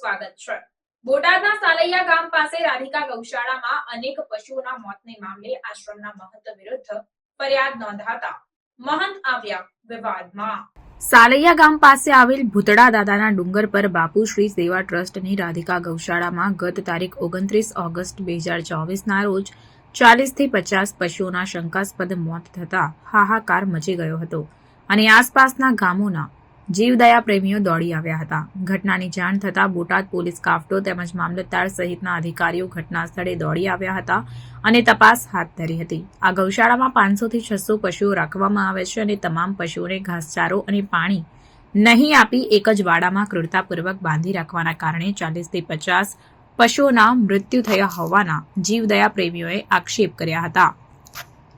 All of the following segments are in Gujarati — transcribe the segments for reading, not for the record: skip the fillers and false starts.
સ્વાગત છે। બોટાદના સાલૈયા ગામ પાસે રાધિકા ગૌશાળામાં અનેક પશુઓના મોતને મામલે આશ્રમના મહંત વિરુદ્ધ ફરિયાદ નોંધાતા મહંત આવ્યા વિવાદમાં। સાલૈયા ગામ પાસે આવેલ ભૂતડા દાદાના ડુંગર પર બાપુશ્રી સેવા ટ્રસ્ટની રાધિકા ગૌશાળામાં ગત તારીખ 29 ઓગસ્ટ 2024ના રોજ 40 થી 50 પશુઓના શંકાસ્પદ મોત થતા હાહાકાર મચી ગયો હતો અને આસપાસના ગામોના જીવદયા પ્રેમીઓ દોડી આવ્યા હતા। ઘટનાની જાણ થતાં બોટાદ પોલીસ કાફલો તેમજ મામલતદાર સહિતના અધિકારીઓ ઘટના સ્થળે દોડી આવ્યા હતા અને તપાસ હાથ ધરી હતી। આ ગૌશાળામાં 500 થી 600 પશુઓ રાખવામાં આવે છે અને તમામ પશુઓને ઘાસચારો અને પાણી નહીં આપી એક જ વાડામાં ક્રૂરતાપૂર્વક બાંધી રાખવાના કારણે 40 થી 50 પશુઓના મૃત્યુ થયા હોવાના જીવદયા પ્રેમીઓએ આક્ષેપ કર્યા હતા,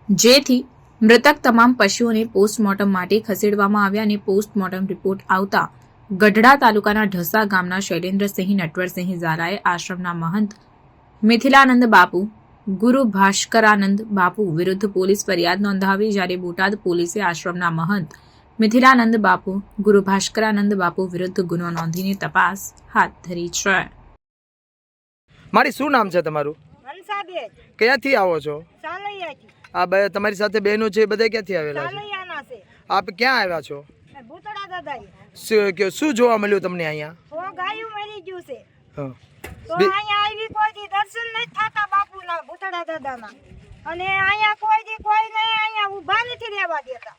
જેથી મૃતક તમામ પશુઓને પોસ્ટમોર્ટમ માટે ખસેડવામાં આવ્યા અને પોસ્ટમોર્ટમ રિપોર્ટ આવતા ગઢડા તાલુકાના ઢસા ગામના શૈલેન્દ્રસિંહ નટવરસિંહ ઝાલાએ આશ્રમના મહંત મિથિલાનંદ બાપુ, ગુરુ ભાસ્કરાનંદ બાપુ વિરુદ્ધ પોલીસ ફરિયાદ નોંધાવી, જ્યારે બોટાદ પોલીસે આશ્રમના મહંત મિથિલાનંદ બાપુ, ગુરુ ભાસ્કરાનંદ બાપુ વિરુદ્ધ ગુનો નોંધીને તપાસ હાથ ધરી છે। મારી શું નામ છે તમારું? હંસાબેન। ક્યાંથી આવો છો? સાલૈયાથી। આ તમારી સાથે બહેનો છે, બધા ક્યાંથી આવેલા છે? સાલૈયાના છે। આપ ક્યાં આવ્યા છો? ભૂતડા દાદા। શું જોવા મળ્યું તમને અહીંયા? ઓ ગાયું મરી ગયું છે હા, તો અહીંયા આવી કોઈ દી દર્શન નથી થતા બાપુના, ભૂતડા દાદાના, અને અહીંયા કોઈ દી કોઈને અહીંયા ઊભા નથી રહેવા દેતા,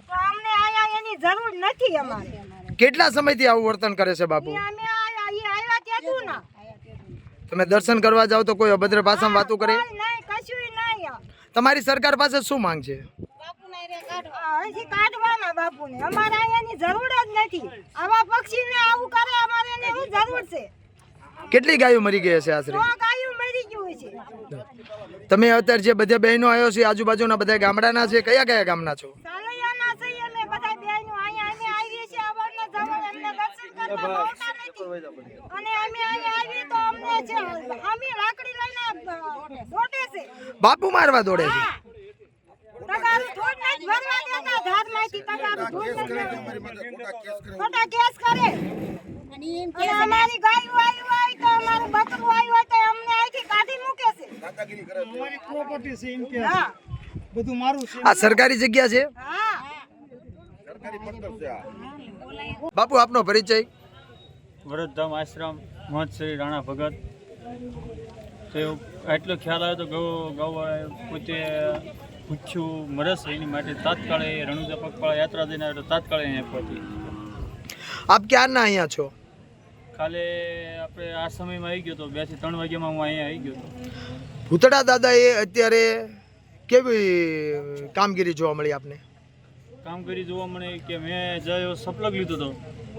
તો અમને અહીંયા એની જરૂર નથી અમારે। કેટલા સમયથી આવું વર્તન કરે છે બાપુ? અમે આવ્યા ત્યાં ના તમે દર્શન કરવા જાવ તો કોઈ અભદ્ર ભાષામાં વાતો કરે? નહીં, કશું નહીં। તમારી સરકાર પાસે શું માંગ છે? અહીંથી કાઢવાના બાપુને, અમારે અહીંયાની જરૂર જ નથી। આવા પક્ષીને આવું કરે અમારે એની શું જરૂર છે? કેટલી ગાયો મરી ગઈ છે આશરે? 100 ગાયું મરી ગયું છે। તમે અત્યારે જે બધા બહેનો આવ્યો છે આજુબાજુના બધા ગામડાના છે, કયા કયા ગામના છો? સાલૈયાના છીએ અમે બધા બહેનો, અહીંયા અમે આવીએ છીએ અવારના જવળ, અમને દર્શન કરવા આવતા નથી, અને અમે અહીંયા આવીએ તો અમને છે અમે લાકડી લઈને દોડે છે, બાપુ મારવા દોડે છે। તગારું થોડ જ ભરવા દેતા, ધારમાંથી તગારું થોડ જ ખોટા કેસ કરે, અને અમારી ગાયું આવી તો અમારું બકરું આવ્યું હોય તો અમને અહીંથી કાઢી મૂકે છે। અમારી પ્રોપર્ટી છે એમ કે હા, બધું મારું છે। આ સરકારી જગ્યા છે હા। બાપુ? આપનો પરિચય? વરદધામ આશ્રમ મહંત શ્રી રાણા ભગત। તો એટલો ખ્યાલ આવ્યો તો ગૌ પોતે પૂછ્યું મરસ એની માટે તાત્કાલિક રણુજા પગપાળા યાત્રા દઈને આવ્યો તો તાત્કાલિક અહીંયા પહોંચી। આપ ક્યારના અહીંયા છો? કાલે આપણે આ સમયમાં આવી ગયો તો 2 થી 3 વાગ્યામાં હું અહીંયા આવી ગયો હતો। ભૂતડા દાદાએ અત્યારે કેવી કામગીરી જોવા મળી આપને? કામગીરી જોવા મળે કે મેં જો સપલક લીધો હતો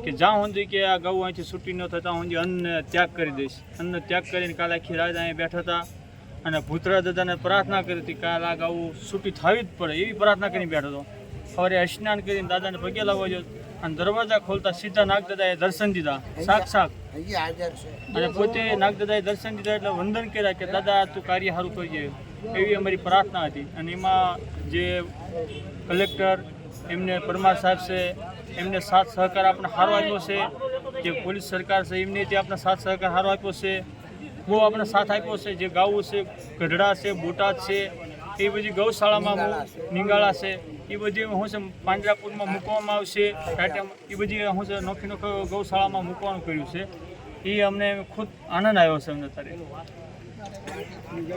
કે જ્યાં સુધી કે આ ગૌ અહીંથી છૂટી ન થતા હું અન્ન ત્યાગ કરી દઈશ। અન્ન ત્યાગ કરીને કાલે આખી રાત અહીંયા બેઠા હતા અને ભૂતડા દાદાને પ્રાર્થના કરી હતી કાલે આ ગૌ છૂટી થવી જ પડે એવી પ્રાર્થના કરીને બેઠો હતો। સવારે સ્નાન કરીને દાદાને પગે લાવવા ગયો અને દરવાજા ખોલતા સીધા નાગદાદાએ દર્શન દીધા સાક્ષાત, અને પોતે નાગદાદાએ દર્શન દીધા એટલે વંદન કર્યા કે દાદા તું કાર્ય સારું કરજે, એવી અમારી પ્રાર્થના હતી। અને એમાં જે કલેક્ટર એમને પરમાર સાહેબ છે એમને સાથ સહકાર આપણે સારો આપ્યો છે, જે પોલીસ સરકાર છે એમને તે આપણે સાથ સહકાર સારો આપ્યો છે, બહુ આપણે સાથ આપ્યો છે। જે ગાવું છે ગઢડા છે, બોટાદ છે, એ બધી ગૌશાળામાં નિંગાળા છે, એ બધી શું છે પાંજરાપુરમાં મૂકવામાં આવશે, એ બધી શું છે નોખી નોખી ગૌશાળામાં મૂકવાનું કર્યું છે। એ અમને ખુદ આનંદ આવ્યો છે અમને અત્યારે।